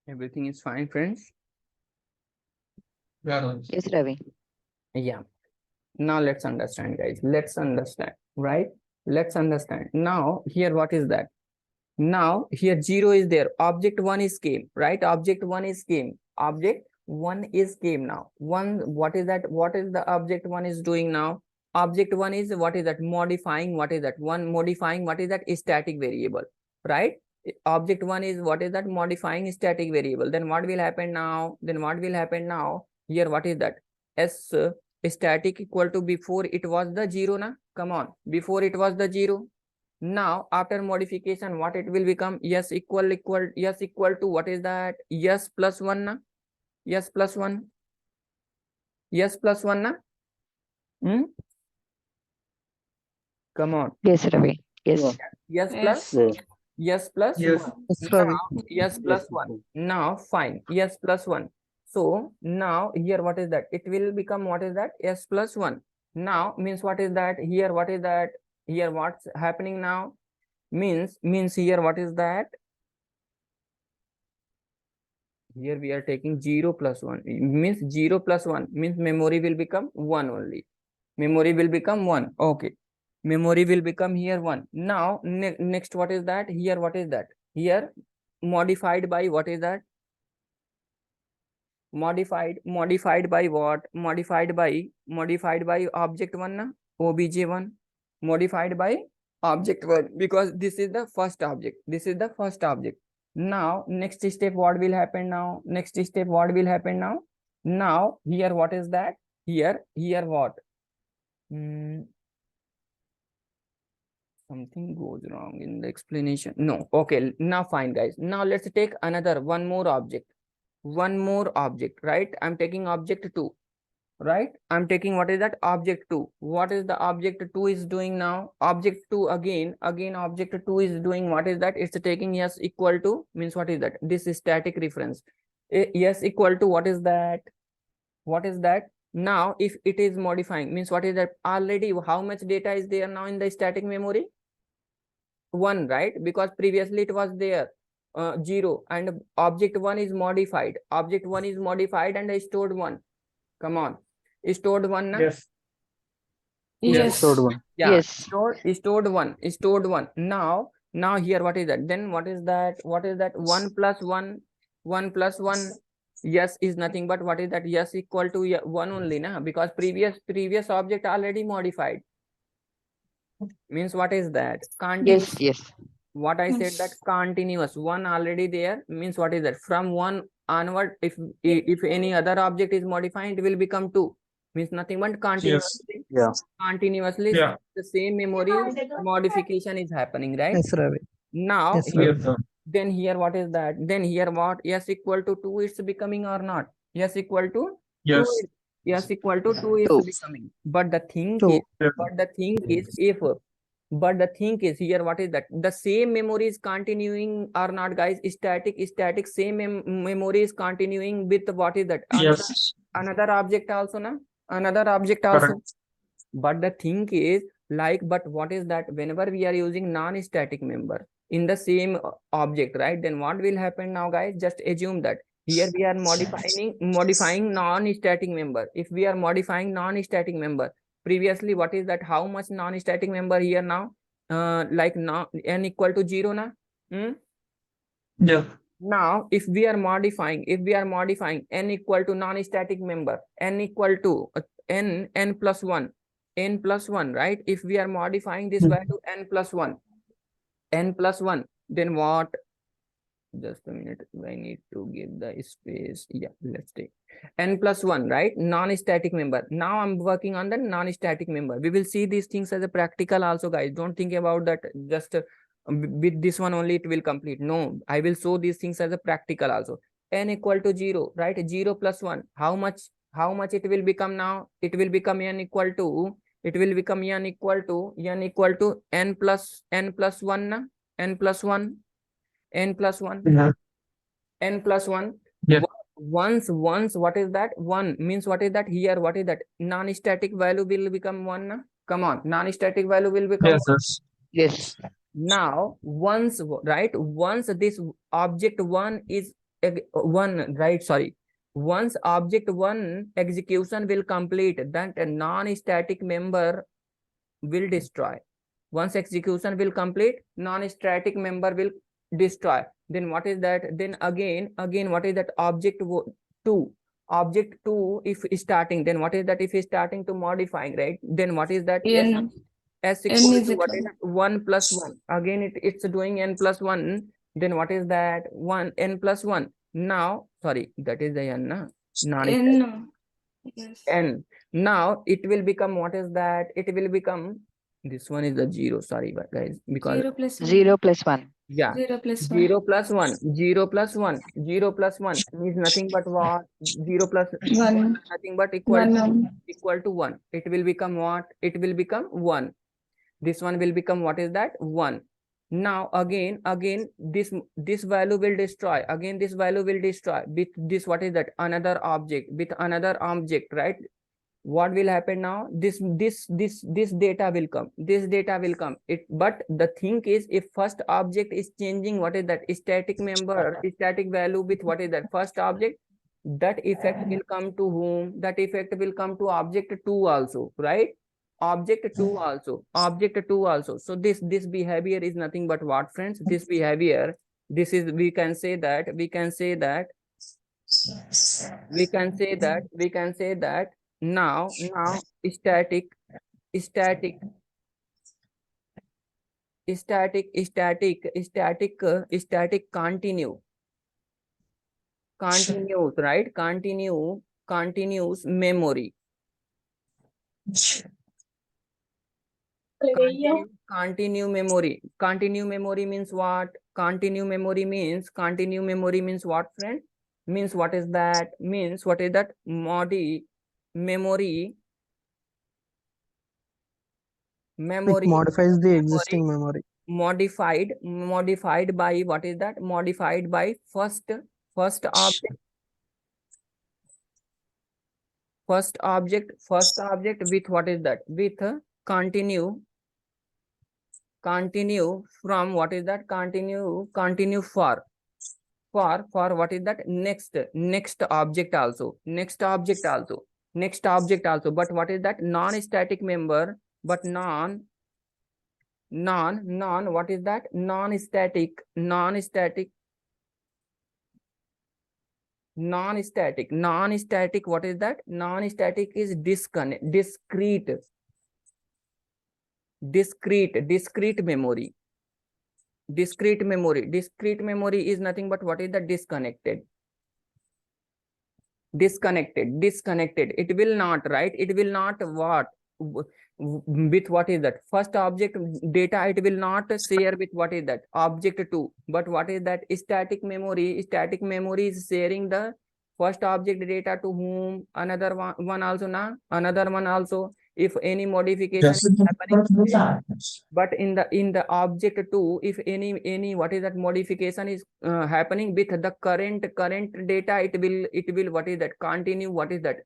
Everything is fine, friends. Yeah, Yes, Ravi. Yeah. Now let's understand, guys. Let's understand, right? Let's understand. Now, here, what is that? Now, here 0 is there. Object 1 is came, right? Object 1 is came. Object 1 is came now. One, what is that? What is the object 1 is doing now? Object 1 is, what is that? Modifying, what is that? One modifying, what is that? Static variable, right? Object 1 is, what is that? Modifying static variable. Then what will happen now? Then what will happen now? Here, what is that? S static equal to, before it was the 0 na? Come on. Before it was the 0. Now after modification, what it will become? Yes equal to, what is that? Yes plus 1 na? Yes plus 1. Yes plus 1 na? Come on. Yes, Ravi. Yes. Yes plus, yes, yes plus yes, 1. Yes, Now Ravi. yes plus 1. Now fine. Yes plus 1. So now here, what is that? It will become, what is that? S plus 1. Now means, what is that? Here, what is that? Here what's happening now? Means here, what is that? Here we are taking 0 plus 1. Means 0 plus 1 means memory will become 1 only. Memory will become 1. Okay. Memory will become here 1. Now next, what is that? Here, what is that? Here modified by, what is that? Modified by what? Modified by object 1 na? obj1. Modified by object 1, because this is the first object. This is the first object. Now next step, what will happen now? Next step, what will happen now? Now here, what is that? Here what? Something goes wrong in the explanation. No. Okay, now fine, guys. Now let's take another one more object. One more object, right? I'm taking object 2, right? I'm taking, what is that? Object 2. What is the object 2 is doing now? Object 2, again object 2 is doing, what is that? It's taking yes equal to, means what is that? This is static reference. Yes equal to, what is that? What is that? Now if it is modifying, means what is that? Already how much data is there now in the static memory? 1, right? Because previously it was there 0, and object 1 is modified. Object 1 is modified and I stored 1. Come on. Stored 1 na? yes, Yes. stored one. Yeah, Yes. stored 1. Now here, what is that? Then what is that? What is that? 1 plus 1. 1 plus 1. Yes is nothing but, what is that? Yes equal to 1 only na, because previous object already modified. Means what is that? Continuous. Yes. Yes. What I said, that continuous. 1 already there, means what is that? From 1 onward, if any other object is modified, it will become 2. Means nothing but continuously. Yeah, Continuously yeah, the same memory modification is happening, right? Yes, Ravi. Now Yes, here, Ravi. yes, then here, what is that? Then here what? Yes equal to 2 it's becoming or not? Yes equal to 2. yes, Yes equal to 2 is 2. becoming. But the thing 2. is, yes, if, but the thing is here, what is that? The same memory is continuing or not, guys? Static same memory is continuing with, what is that? yes, Another object also na? Another object also. correct. But the thing is, like, but what is that? Whenever we are using non-static member in the same object, right? Then what will happen now, guys? Just assume that here we are modifying non-static member. If we are modifying non-static member, previously, what is that? How much non-static member here now? Like now n equal to 0 na? Yeah, Now if we are modifying n equal to non-static member, n equal to n plus 1, right? If we are modifying this value n plus 1, then what? Just a minute, I need to give the space. Yeah, let's take n plus 1, right? Non-static member. Now I'm working on the non-static member. We will see these things as a practical also, guys. Don't think about that just with this one only it will complete. No, I will show these things as a practical also. N equal to 0, right? 0 plus 1. How much it will become now? It will become n equal to, n plus 1 na? N plus 1. yeah, N plus 1. yeah, Once, what is that? 1 means, what is that? Here, what is that? Non-static value will become 1 na? Come on, non-static value will become 1. yes, Yes. Now once, right, once this object 1 is one, right? Sorry. Once object one execution will complete, that a non-static member will destroy. Once execution will complete, non-static member will destroy. Then what is that? Then again, what is that? Two. Object two, if starting, then what is that? If starting to modifying, right? Then what is that? N. S N equal is to it what one? is that? 1 plus 1. Again, it's doing n plus 1. Then what is that? 1, n plus 1. Now, sorry, that is the n, na? N. Yes. N. Now it will become, what is that? It will become, this one is the 0, sorry, but guys, because 0 plus 1. 0 plus 1. yeah, 0 plus 1. 0 plus 1, 0 plus 1, 0 plus 1 means nothing but what? 0 plus 1. nothing but 1. equal to 1. It will become what? It will become 1. This one will become, what is that? 1. Now again this value will destroy. Again this value will destroy with this, what is that? Another object, with another object, right? What will happen now? This data will come. This data will come. But the thing is, if first object is changing, what is that? Static member, static value with, what is that? First object, that effect will come to whom? That effect will come to object 2 also, right? Object 2 also, object 2 also. So this behavior is nothing but what, friends? This behavior, this is, we can say that now static static continues, right? Continues memory. Continue memory. Continue memory means what? Continue memory means what, friend? Means what is that? Means what is that? Memory. It modifies the existing memory. Modified by, what is that? Modified by first object. First object with, what is that? With continue from, what is that? Continue for what is that? Next object also, but what is that? Non-static member, but non what is that? Non-static, what is that? Non-static is discrete memory. Discrete memory is nothing but, what is that? Disconnected. It will not, right? It will not what? With, what is that? First object data, it will not share with, what is that? Object 2. But what is that? Static memory is sharing the first object data to whom? Another one also, na? Another one also. If any modification is happening, but in the object 2, if any what is that? Modification is happening with the current data, it will what is that? Continue, what is that?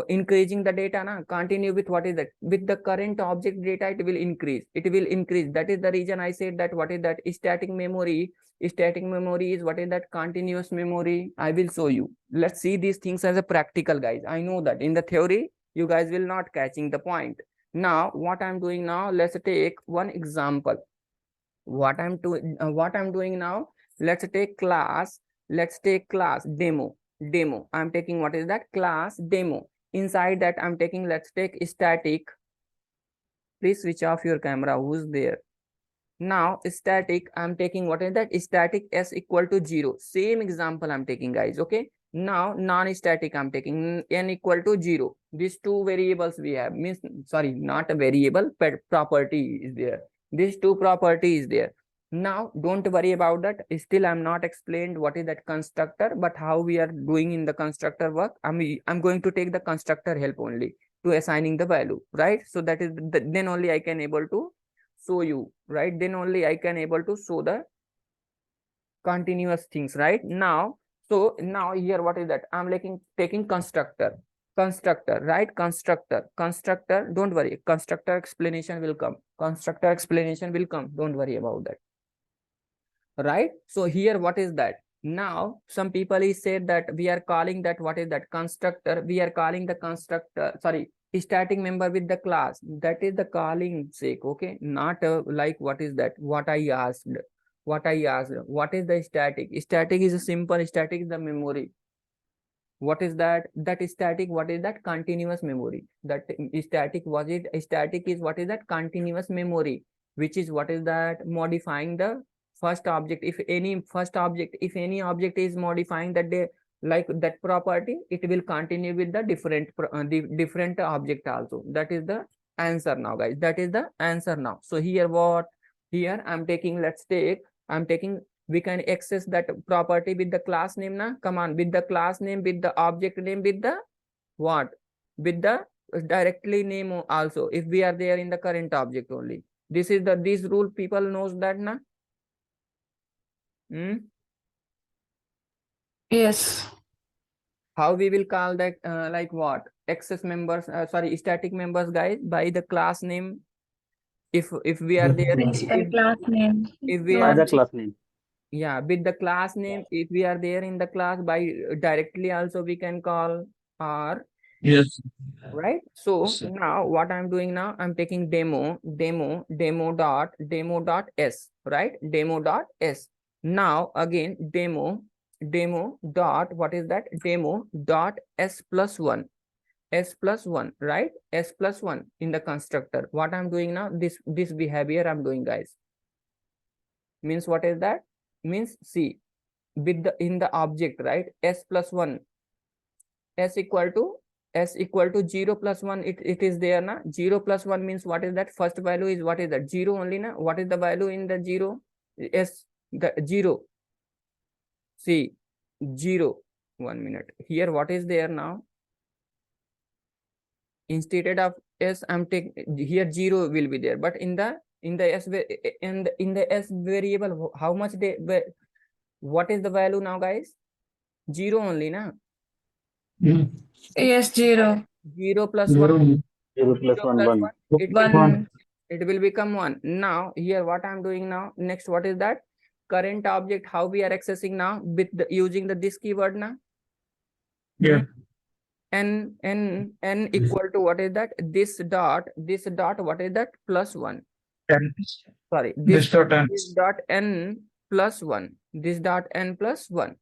Increasing the data, na? Continue with, what is that? With the current object data, it will increase. That is the reason I said that, what is that? Static memory is, what is that? Continuous memory. I will show you. Let's see these things as a practical, guys. I know that in the theory you guys will not catching the point. Now what I'm doing now, let's take one example. What I'm doing now, let's take class demo. I'm taking, what is that? Class demo. Inside that I'm taking, let's take static. Please switch off your camera. Who's there? Now static, I'm taking, what is that? Static s equal to 0. Same example I'm taking, guys. Okay. Now non-static, I'm taking n equal to 0. These two variables we have, means, sorry, not a variable, but property is there. These two property is there. Now don't worry about that. Still I'm not explained what is that constructor, but how we are doing in the constructor work. I'm going to take the constructor help only to assigning the value, right? So that is then only I can able to show you, right? Then only I can able to show the continuous things, right? Now, so now here, what is that? I'm taking constructor, right? Constructor, don't worry, constructor explanation will come. Don't worry about that, right? So here, what is that? Now some people is said that we are calling that, what is that, constructor, we are calling the constructor, sorry, static member with the class, that is the calling sake, okay, not like what is that, what I asked, what is the static? Static is a simple, static is the memory. What is that? That static, what is that? Continuous memory. That static, was it static is what is that? Continuous memory, which is what is that? Modifying the first object. If any first object, if any object is modifying that, they like that property, it will continue with the different object also. That is the answer now, guys. That is the answer now. So here what? Here I'm taking, let's take, I'm taking, we can access that property with the class name na, come on, with the class name, with the object name, with the what, with the directly name also, if we are there in the current object only. This is the, this rule people knows that na. Yes. How we will call that, like what, access members, sorry, static members, guys, by the class name. If we are there, Means by class name. if we By are, the class name. yeah, with the class name, if we are there in the class, by directly also we can call, or Yes. right. So Yes, sir. now what I'm doing now, I'm taking demo dot s, right, demo dot s. Now again demo dot, what is that, demo dot s plus 1, right, s plus 1 in the constructor. What I'm doing now, this behavior I'm doing, guys, means what is that, means see, with the in the object, right, s plus 1, s equal to 0 plus 1, it is there na. 0 plus 1 means what is that, first value is what is that, 0 only na. What is the value in the 0? S, the 0, see, 0, 1 minute, here what is there now, instead of s I'm taking here 0 will be there, but in the s in the s variable, how much they, what is the value now, guys? 0 only na. Yes, 0. 0 plus 1, 0 plus 1, 1. it will 1. it will become 1. Now here what I'm doing now, next what is that, current object, how we are accessing now, with the, using the this keyword na. Yeah. n equal to, what is that, this dot what is that, plus 1, sorry, this dot n plus 1, this dot n plus 1,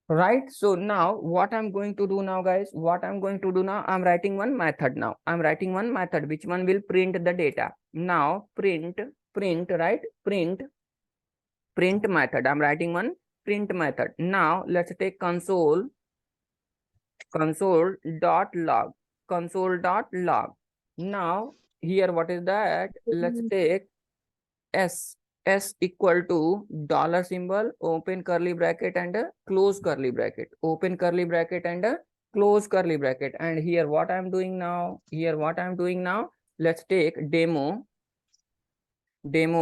right. So now what I'm going to do now, guys, what I'm going to do now, I'm writing one method now, I'm writing one method which one will print the data. Now print, right, print method, I'm writing one print method. Now let's take console dot log, now here what is that, let's take s equal to dollar symbol, open curly bracket and a close curly bracket, open curly bracket and a close curly bracket. And here what I'm doing now, let's take demo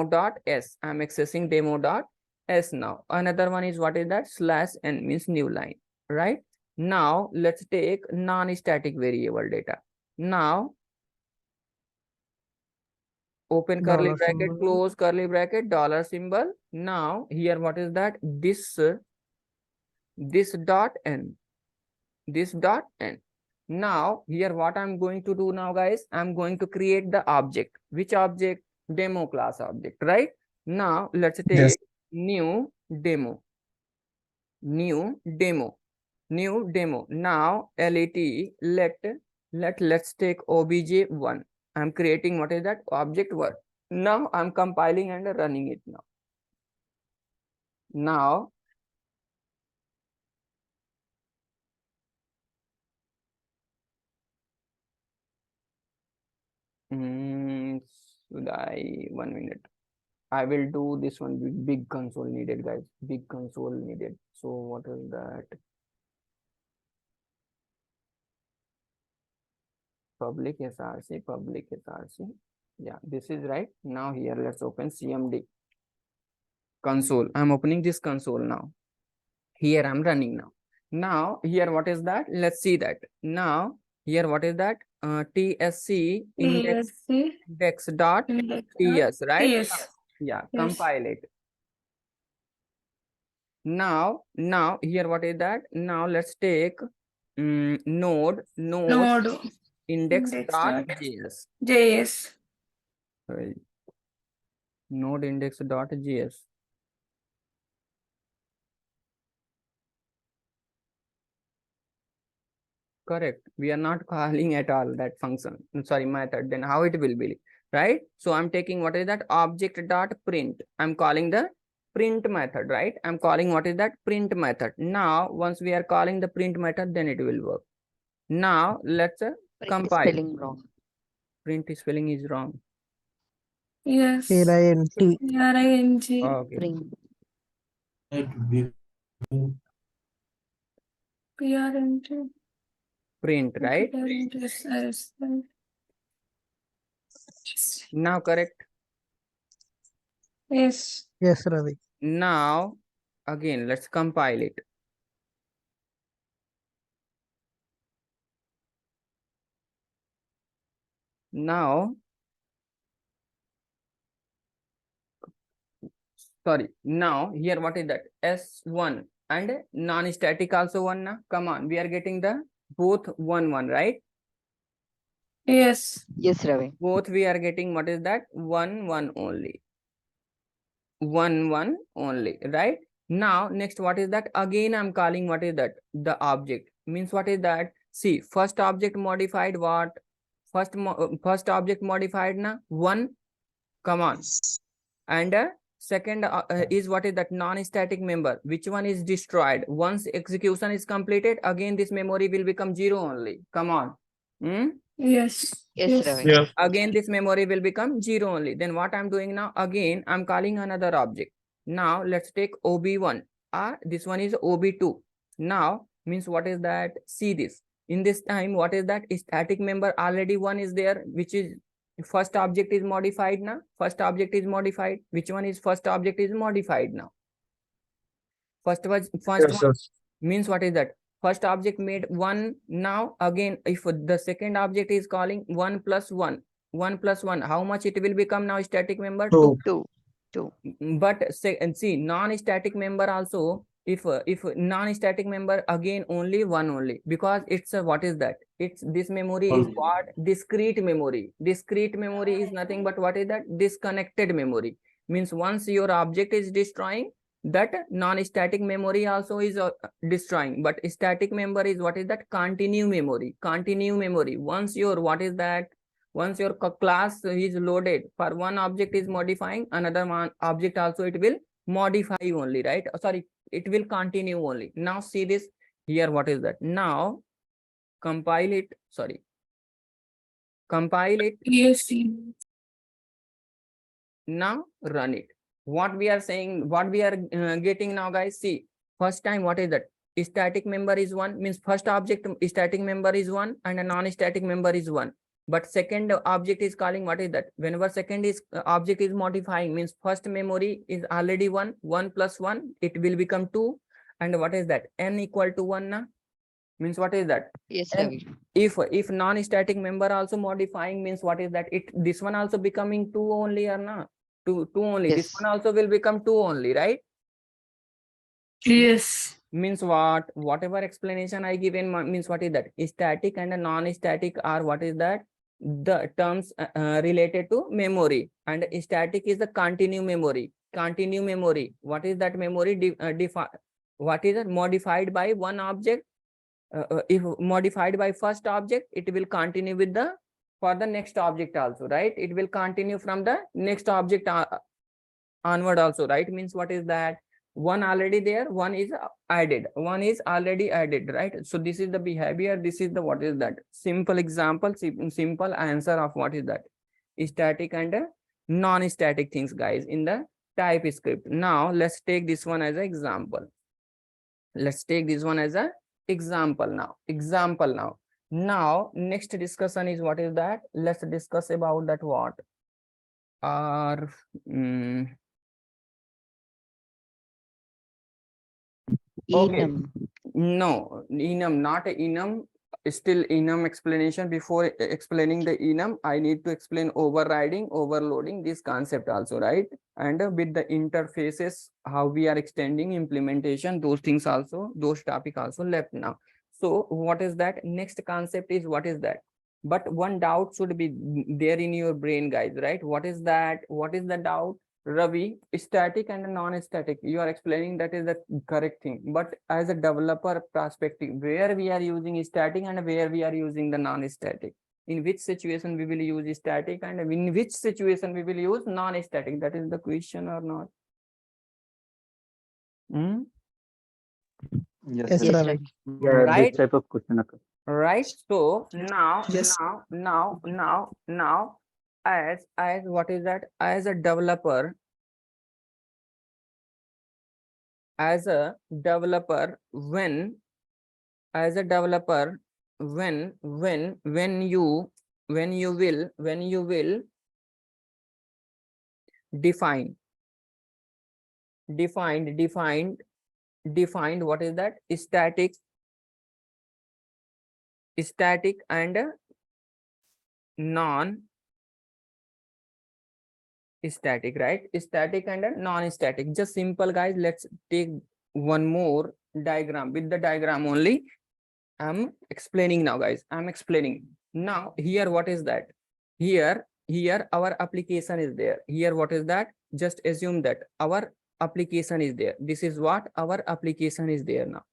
dot s, I'm accessing demo dot s. Now another one is what is that, slash n means new line, right. Now let's take non-static variable data. Now open curly Dollar bracket, symbol. close curly bracket, dollar symbol. Now here what is that, this dot n, now here what I'm going to do now, guys, I'm going to create the object. Which object? Demo class object, right. Now let's take Yes. new demo. Now let's take obj1. I'm creating, what is that, object 1. Now I'm compiling and running it now. Now should I, 1 minute, I will do this one with big console needed, guys, big console needed. So what is that, public src, yeah, this is right. Now here let's open cmd console, I'm opening this console now. Here I'm running now. Now here what is that, let's see that. Now here what is that, tsc index dot ts, right. Yes. Yeah, Yes. compile it. Now here what is that? Now let's take node Node. index Index dot dot js. JS. Right. Node index dot js. Correct. We are not calling at all that function. Sorry, method. Then how it will be, right? So I'm taking what is that object dot print. I'm calling the print method, right? I'm calling what is that print method. Now, once we are calling the print method, then it will work. Now let's compile. Spelling wrong. Print spelling is wrong. Yes. PRINT. PRINT. Okay. Print. PRINT. Print, right? PRINT. Yes. Now correct. Yes. Yes, Ravi. Now again let's compile it. Now sorry, now here what is that s1 and non-static also one na? Come on, we are getting the both 1 right? Yes. Yes, Ravi. Both we are getting what is that 1 only. 1 only, right? Now next what is that? Again I'm calling what is that the object. Means what is that? See, first object modified what? First object modified na 1. Come on. And second is what is that non-static member, which one is destroyed. Once execution is completed, again this memory will become 0 only. Come on. Yes. Yes, Ravi. Yes. Again this memory will become 0 only. Then what I'm doing now, again I'm calling another object. Now let's take ob1. This one is ob2. Now means what is that? See this. In this time, what is that? Static member already 1 is there, which is first object is modified now. First object is modified. Which one is first object is modified now? First Yes, one yes. means what is that? First object made 1. Now again, if the second object is calling 1 plus 1, 1 plus 1, how much it will become now? Static member 2. 2. But say and see, non-static member also, if non-static member again only 1 only, because it's a what is that? It's this memory is what? Discrete memory. Discrete memory is nothing but what is that? Disconnected memory. Means once your object is destroying, that non-static memory also is destroying. But static member is what is that? Continue memory. Continue memory. Once your what is that? Once your class is loaded, for one object is modifying, another one object also it will modify only, right? Sorry, it will continue only. Now see this here, what is that? Now compile it, sorry. Compile it. Yes. Now run it. What we are saying, what we are getting now, guys, see, first time what is that? Static member is 1, means first object static member is 1 and a non-static member is 1. But second object is calling what is that? Whenever second is object is modifying, means first memory is already 1, 1 plus 1, it will become 2. And what is that? N equal to 1 na? Means what is that? Yes, And Ravi. if non-static member also modifying, means what is that? This one also becoming 2 only or not? 2 only. This Yes. one also will become 2 only, right? Yes. Means what? Whatever explanation I given means what is that? Static and non-static are what is that? The terms related to memory, and static is the continue memory. Continue memory. What is that memory? What is it? Modified by one object. If modified by first object, it will continue with the for the next object also, right? It will continue from the next object onward also, right? Means what is that? One already there, one is added, one is already added, right? So this is the behavior. This is the what is that? Simple example, simple answer of what is that? Static and non-static things, guys, in the TypeScript. Now let's take this one as an example. Let's take this one as a example now. Now next discussion is what is that? Let's discuss about that what are okay. Enum. No, enum, not enum. still enum explanation. Before explaining the enum, I need to explain overriding, overloading, this concept also, right? And with the interfaces, how we are extending implementation, those things also, those topic also left now. So what is that? Next concept is what is that? But one doubt should be there in your brain, guys, right? What is that? What is the doubt? Ravi, static and non-static, you are explaining that is the correct thing. But as a developer perspective, where we are using static and where we are using the non-static? In which situation we will use static and in which situation we will use non-static? That is the question or not? Hmm? Yes, Yes, Ravi. Yeah, Right. this type of question occurs. Right. So now, Yes. now, as what is that? As a developer, when you will define what is that? Static and non static, right? Static and non-static. Just simple, guys. Let's take one more diagram. With the diagram only, I'm explaining now, guys. I'm explaining now. Here, what is that? Here our application is there. Here, what is that? Just assume that our application is there. This is what our application is there now.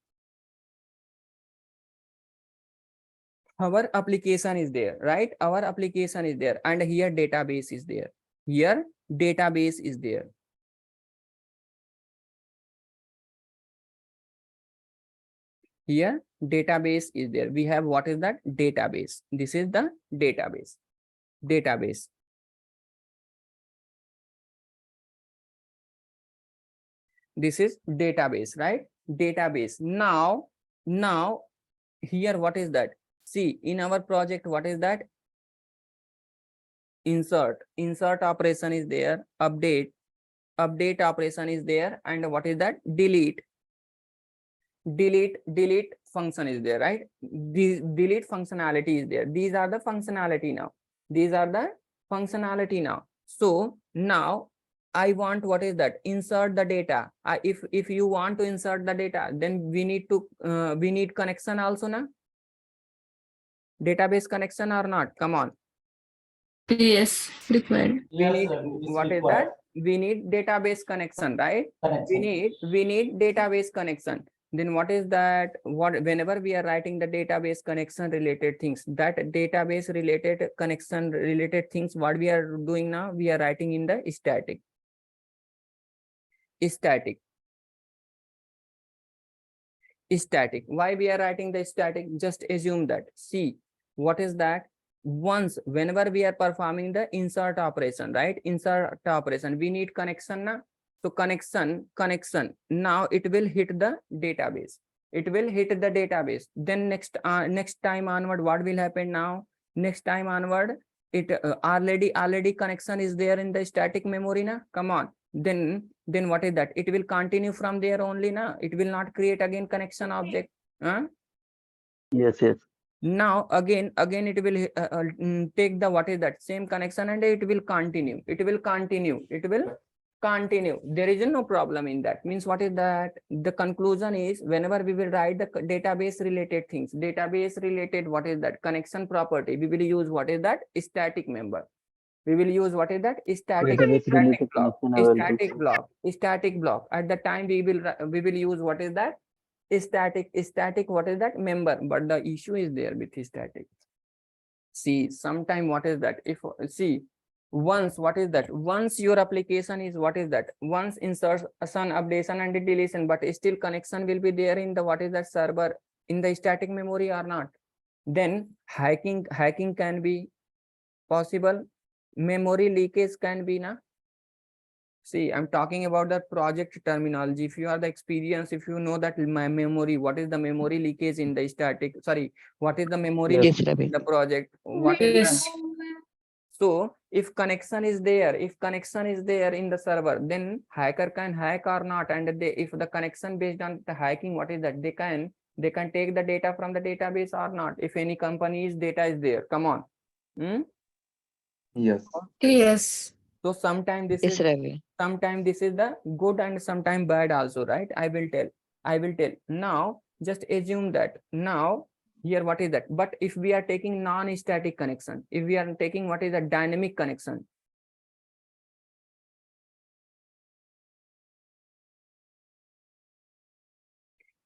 Our application is there, right? Our application is there, and here database is there. Here database is there. Here database is there. We have what is that? Database. This is the database. Database. This is database, right? Database. Now here what is that? See, in our project, what is that? Insert operation is there. Update operation is there. And what is that? Delete function is there, right? This delete functionality is there. These are the functionality now. So now I want, what is that? Insert the data. If you want to insert the data, then we need connection also now. Database connection or not? Come on. Yes, required. We need, what is that? We need database connection, right? We need database connection. Then what is that? Whenever we are writing the database connection related things, that database related connection related things, what we are doing now? We are writing in the static. Why we are writing the static? Just assume that. See, what is that? Whenever we are performing the insert operation, right? Insert operation, we need connection now. So connection. Now it will hit the database. Then next time onward, what will happen now? Next time onward, it already connection is there in the static memory now. Come on. Then what is that? It will continue from there only now. It will not create again connection object. Yes. Now again it will take the, what is that? Same connection, and it will continue. There is no problem in that. Means what is that? The conclusion is, whenever we will write the database related things, what is that? Connection property, we will use what is that? Static member. We will use what is that? Static block. At the time we will use what is that? Static what is that? Member. But the issue is there with static. See, sometime what is that? Once what is that? Once your application is what is that? Once insertion, updation and deletion, but still connection will be there in the, what is that? Server, in the static memory or not? Then hacking can be possible. Memory leakage can be na. See, I'm talking about the project terminology. If you are the experience, if you know that my memory, what is the memory leakage in the static? Sorry, what is the memory Yes, leakage in the project? What is Yes. so if connection is there in the server, then hacker can hack or not. And if the connection based on the hacking, what is that? They can They can take the data from the database or not. If any company's data is there, come on. Yes. Yes. So sometimes this Yes, is Ravi. sometimes this is the good and sometimes bad also, right? I will tell. Now just assume that now here what is that? But if we are taking non-static connection, if we are taking what is a dynamic connection,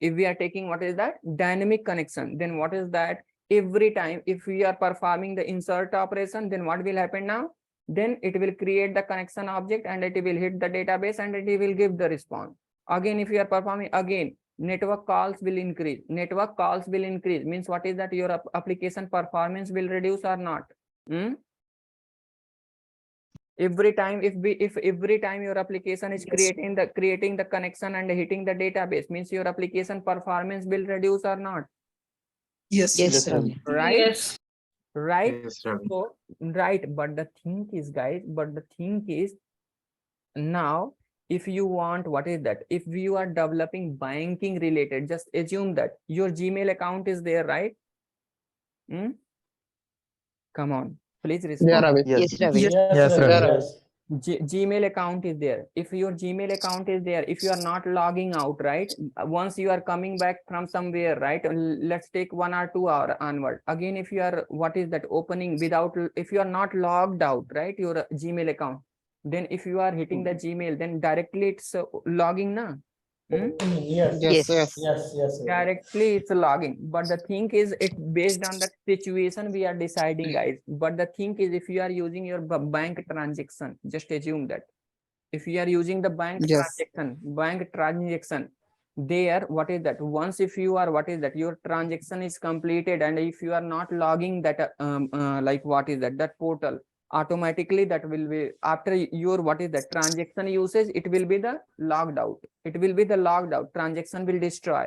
if we are taking what is that dynamic connection, then what is that? Every time if we are performing the insert operation, then what will happen now? Then it will create the connection object and it will hit the database and it will give the response. Again, if you are performing again, network calls will increase. Network calls will increase means what is that? Your application performance will reduce or not? Every time if every time your application is creating the connection and hitting the database, means your application performance will reduce or not? Yes, Yes, Ravi. Right? Yes. Right? Yes, Ravi. So right, but the thing is, guys, now if you want what is that, if you are developing banking related, just assume that your Gmail account is there, right? Come on, please Yeah, respond. Ravi. Yes. Yes, Ravi. Yes, Ravi. Gmail account is there. If your Gmail account is there, if you are not logging out, right? Once you are coming back from somewhere, right? Let's take 1 or 2 hour onward. Again, if you are what is that opening without, if you are not logged out, right? Your Gmail account, then if you are hitting the Gmail, then directly it's logging na. Yes, Yes. yes. Directly it's logging, but the thing is it based on the situation we are deciding, guys. But the thing is, if you are using your bank transaction, just assume that if you are using the bank transaction, there what is that? Once if you are what is that, your transaction is completed and if you are not logging that like what is that portal, automatically that will be after your what is that transaction usage, it will be the logged out, transaction will destroy.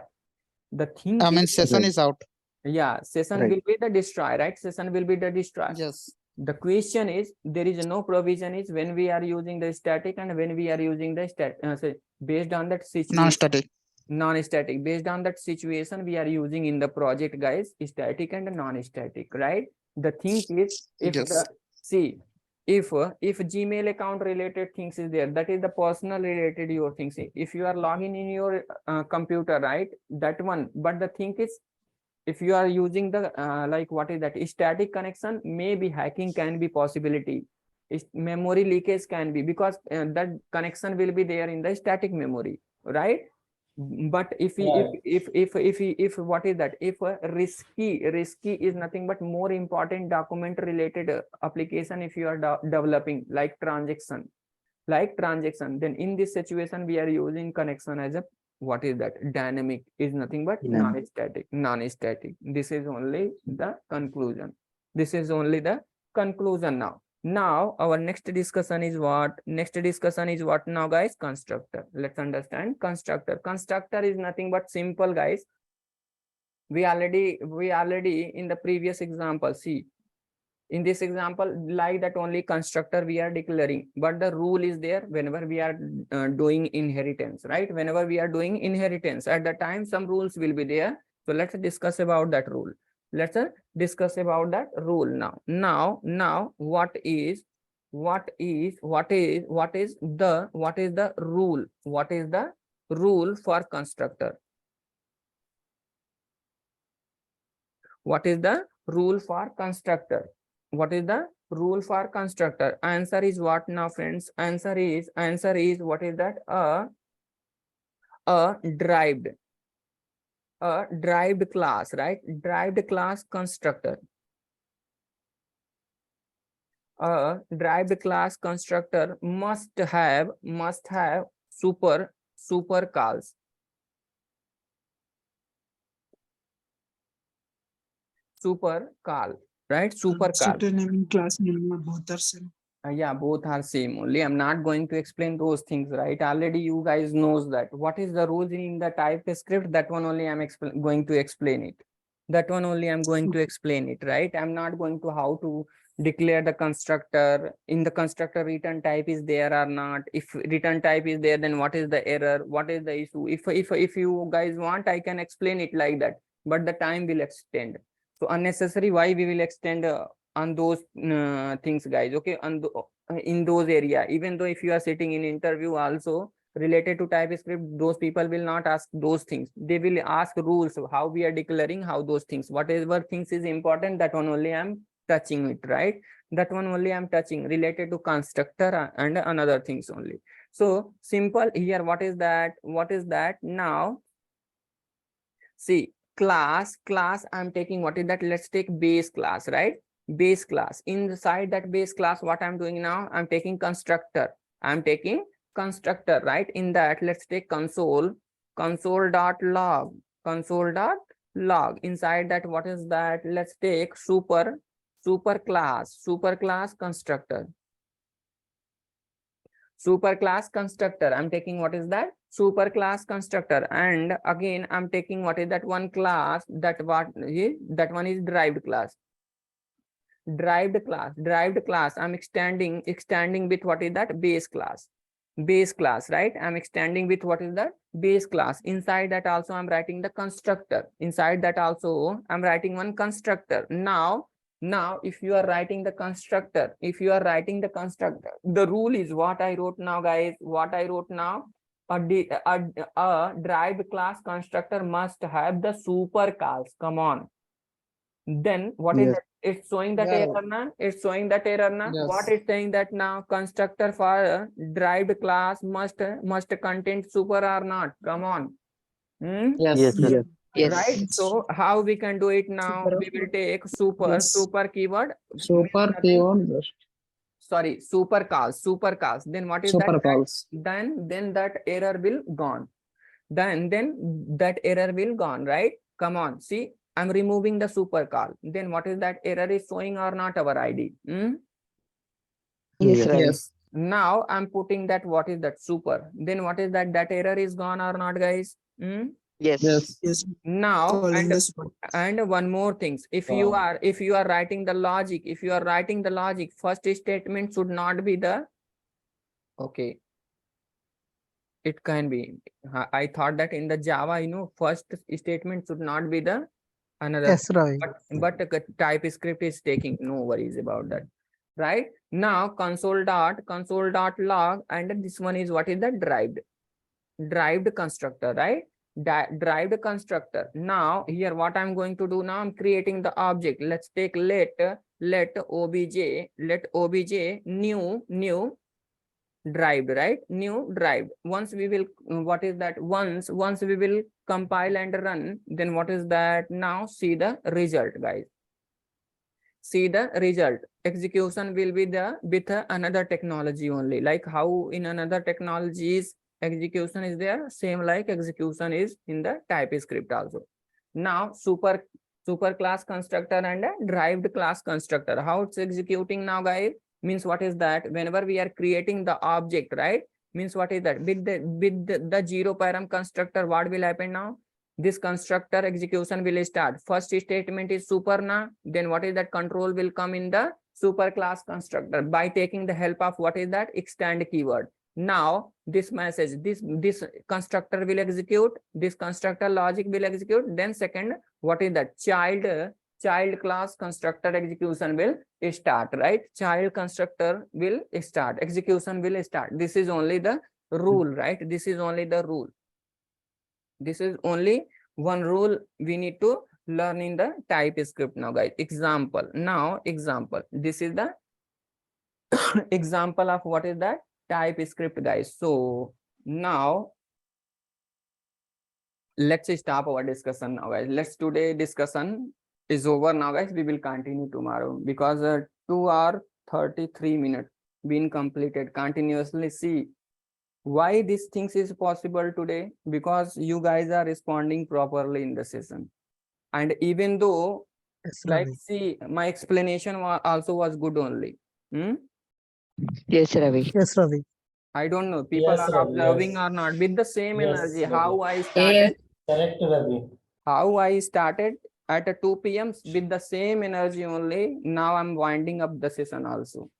The thing I mean, is, session is out. yeah, session Right. will be the destroy, right? Session will be the destroy. Yes. The question is, there is no provision is when we are using the static and when we are using the based on that situation, Non-static. non-static. Based on that situation, we are using in the project, guys, static and non-static, right? The thing is, if Yes. the see, if Gmail account related things is there, that is the personal related your things. If you are logging in your computer, right, that one. But the thing is, if you are using the like what is that static connection, maybe hacking can be possibility, memory leakage can be, because that connection will be there in the static memory, right? But if what is that, if risky is nothing but more important document related application, if you are developing like transaction, then in this situation we are using connection as a what is that, dynamic is nothing but Dynamic. non-static. This is only the conclusion. Now our next discussion is what now, guys? Constructor. Let's understand constructor is nothing but simple, guys. We already in the previous example, see, in this example, like that only constructor we are declaring, but the rule is there whenever we are doing inheritance, right? Whenever we are doing inheritance, at the time some rules will be there. So let's discuss about that rule. Now what is the rule for constructor? What is the rule for constructor? What is the rule for constructor? Answer is what now, friends? Answer is what is that? A derived class, right? Derived class constructor. A derived class constructor must have super calls. Super call, right? Super call. Name and class name both are same. Yeah, both are same only. I'm not going to explain those things, right? Already you guys knows that. What is the rules in the TypeScript? That one only I'm going to explain it. Right? I'm not going to how to declare the constructor. In the constructor, return type is there or not. If return type is there, then what is the error? What is the issue? If you guys want, I can explain it like that, but the time will extend. So unnecessary, why we will extend on those things, guys? Okay, on in those area. Even though if you are sitting in interview also related to TypeScript, those people will not ask those things. They will ask rules of how we are declaring, how those things, whatever things is important, that one only I'm touching it, right? That one only I'm touching related to constructor and another things only. So simple here. What is that? What is that? Now see, class I'm taking, what is that? Let's take base class, right? Base class. Inside that base class, what I'm doing now, I'm taking constructor. I'm taking constructor, right? In that, let's take console dot log. Inside that, what is that? Let's take super class constructor. Super class constructor. I'm taking, what is that? Super class constructor. And again, I'm taking, what is that one class? That one is derived class. Derived class. I'm extending with, what is that? Base class, right? I'm extending with, what is that? Base class. Inside that also I'm writing the constructor. Inside that also I'm writing one constructor. Now if you are writing the constructor, the rule is what I wrote now, guys. What I wrote now, a derived class constructor must have the super calls. Come on. Then what is Yes. that? It's showing that Yeah. error now. It's showing that error now. Yes. What it's saying that now constructor for derived class must contain super or not. Come on. Yes, sir. Yes. Right. So how we can do it now? Super. We will take super Yes. keyword. Super keyword. Sorry, super calls. Then what is Super that? calls. Then that error will gone. Then that error will gone, right? Come on, see, I'm removing the super call. Then what is that? Error is showing or not our ID? Yes, Ravi. Yes. Now I'm putting that, what is that? Super. Then what is that? That error is gone or not, guys? Yes. Yes. Yes. Now Calling the super. and one more things. If you are writing the logic, first statement should not be the, okay, it can be. I thought that in the Java, first statement should not be the another. Yes, Ravi. But TypeScript is taking, no worries about that. Right now, console dot log, and this one is, what is the derived constructor, right? Derived constructor. Now here, what I'm going to do now, I'm creating the object. Let's take let obj new derived, right? New derived. Once we will, what is that? Once we will compile and run, then what is that? Now see the result, guys. See the result. Execution will be with another technology only. Like how in another technologies execution is there, same like execution is in the TypeScript also. Now super class constructor and a derived class constructor. How it's executing now, guys? Means what is that? Whenever we are creating the object, right? Means what is that? With the zero param constructor, what will happen now? This constructor execution will start. First statement is super na. Then what is that? Control will come in the super class constructor by taking the help of, what is that? Extend keyword. Now this message, this constructor will execute. This constructor logic will execute. Then second, what is that? Child class constructor execution will start, right? Child constructor will start, execution will start. This is only the rule, right? This is only the rule. This is only one rule we need to learn in the TypeScript now, guys. Example. Now example. This is the example of, what is that? TypeScript, guys. So now let's stop our discussion now, guys. Let's today discussion is over now, guys. We will continue tomorrow because 2 hours 33 minutes been completed continuously. See why these things is possible today, because you guys are responding properly in the session. And even though, Yes, like, Ravi. see, my explanation also was good only. Yes, Ravi. Yes, Ravi. I don't know, people Yes, are Ravi, observing yes. or not with the same Yes, energy. Ravi. How I started, Correct, Ravi. how I started, at 2 p.m. with the same energy only. Now I'm winding up the session also.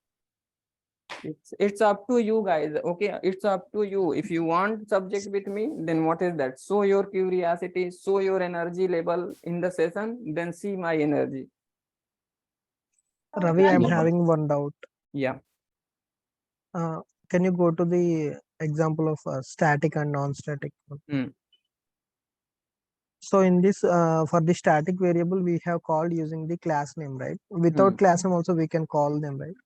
It's up to you guys. Okay, it's up to you. If you want subject with me, then what is that? Show your curiosity, show your energy level in the session, then see my energy. Ravi, I'm having one doubt. Yeah. Can you go to the example of static and non-static? So in this, for the static variable, we have called using the class name, right? Without class name also we can call them, right?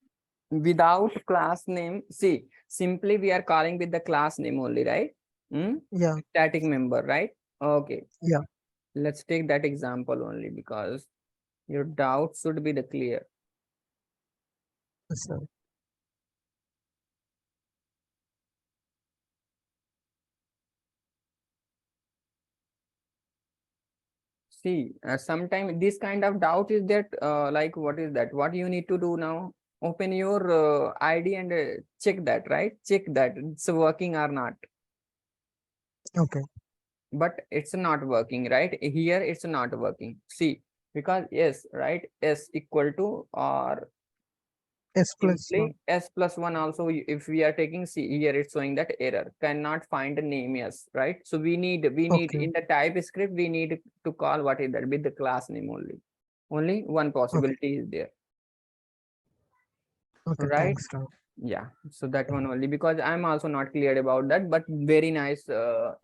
Without class name, see, simply we are calling with the class name only, right? Yeah. Static member, right? Okay. Yeah. Let's take that example only because your doubt should be the clear. Yes, sir. See, sometimes this kind of doubt is that like, what is that? What you need to do now? Open your ID and check that, right? Check that it's working or not. Okay. But it's not working, right? Here it's not working. See, because yes, right? S equal to or S plus simply 1. S plus 1 also, if we are taking, see here it's showing that error, cannot find a name, yes, right? So we need Okay. in the TypeScript, we need to call what is that with the class name only. Only one possibility is there. Okay, Right? thanks, Ravi. Yeah, so that one only, because I'm also not clear about that, but very nice.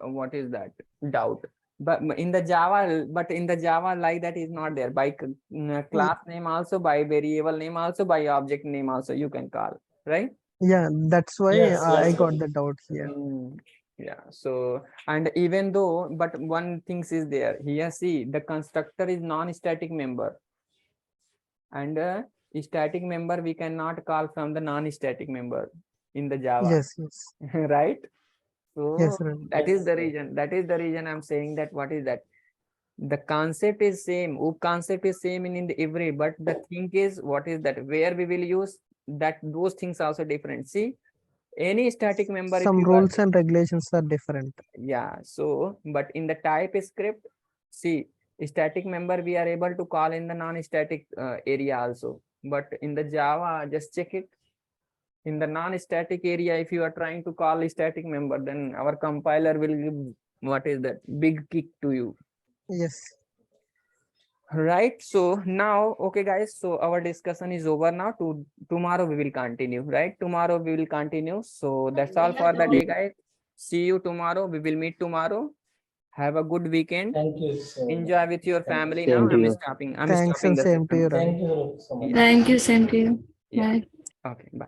What is that doubt? But in the Java, like that is not there. By class name also, by variable name also, by object name also, you can call, right? Yeah, that's why Yes, I yes, got Ravi. the doubt here. Yeah, so, and even though, but one thing is there here, see, the constructor is non-static member, and static member we cannot call from the non-static member in the Java. Yes, yes. Right? So Yes, Ravi. that is the Yes, reason. That is the reason I'm saying that what is that? The concept is same. Concept is same in the every, but the thing is what is that? Where we will use that, those things also different. See, any static member, if Some you are, rules and regulations are different. yeah. So, but in the TypeScript, see, static member we are able to call in the non-static area also. But in the Java, just check it. In the non-static area, if you are trying to call a static member, then our compiler will give what is that big kick to you. Yes. Right? So now, okay, guys. So our discussion is over now. Tomorrow we will continue. Right? Tomorrow we will continue. So that's all for the day, guys. See you tomorrow. We will meet tomorrow. Have a good weekend. Thank you so much. Enjoy with your family. Same Now to I'm you. stopping. I'm Thanks stopping and the same to session. you, Ravi. Thank you so much. Yeah. Thank you, same to you. Yeah. Bye. Okay. Bye.